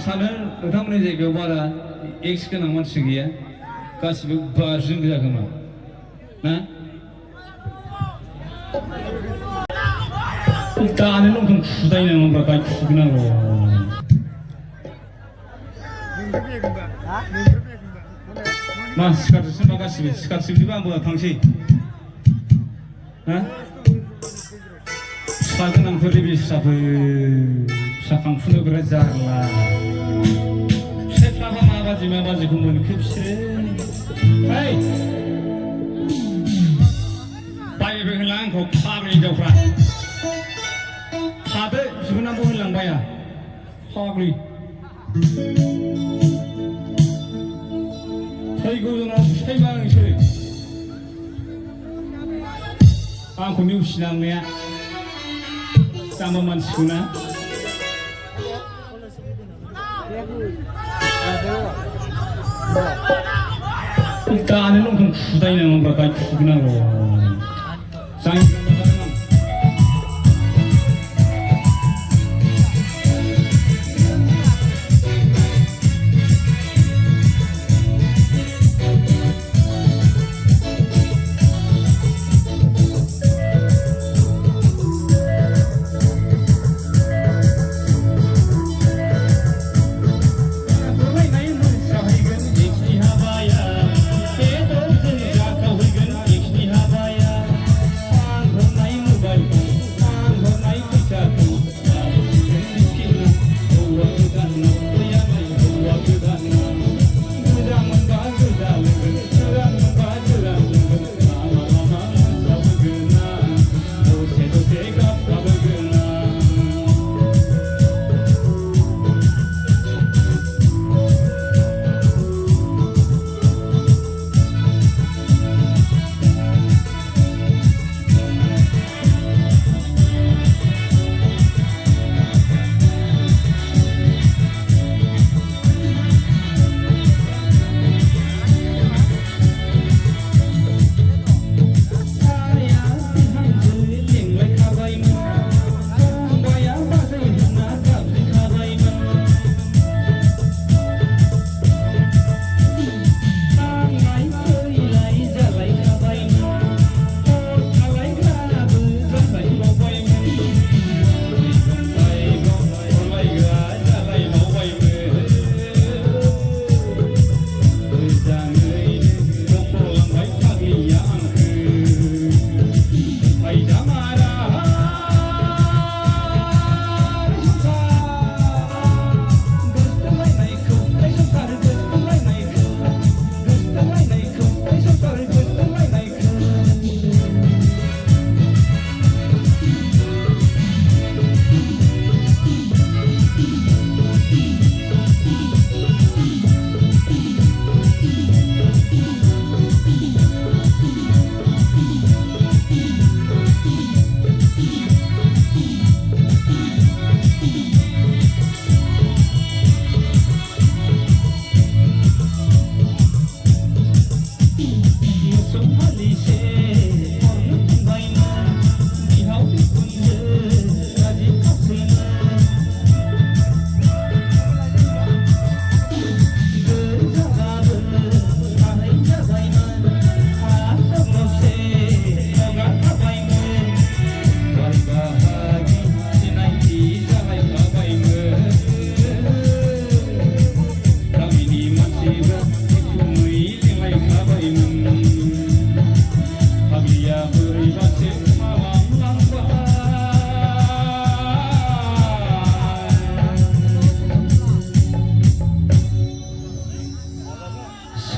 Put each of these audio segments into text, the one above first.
सानो नोंथांमोननि जायगायाव बारा एक्स गोनां मानसि गैया गासिबो बारजों गोजा खोमा ना दानो लंथं खुदायनो नांगौ गाय खुगोनांगौ मा सिखारजोबसै मा गासिबो सिखारजोबसैबा आंबो थांसै फिसा गोनांफोरनि फिसा खांफुनो बिराद जारला फिसाफ्राबा माबादिखौ मोनखो बिसोरो बायबो होनला आंखौ फाग्लि हिनजावफ्रा थादो बिबोनांबो होनलांबाया फाग्लि फैगौ जोंनाव फिथाइमा नोंसोरो आंखौ नेवसिनांनाया जाम्बा मानसिखौ ना दानो लंथं खुदायनो नांगौ गाय खुगोनांगौ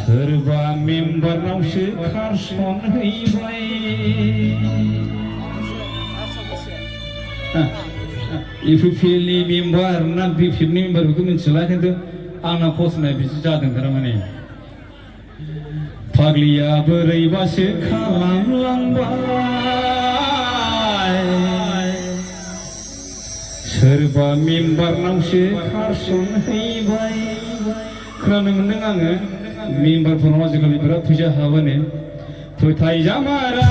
सोरबा मेम्बारनावसो खारसनहैबाय इउपिपिएलनि मेम्बार ना बिपिएफनि मेम्बार बेखौ मिथिला खिन्थु आंना फसनाय बिदि जादों थारमाने फाग्लिया बोरैबासो खालामलांबाय सोरबा मेम्बारनावसो खारसनहैबाय खोनानो मोनदों आङो मेम्बारफोरनाव आजिखालि बिराद फैसा हाबोनो फोथायजामारा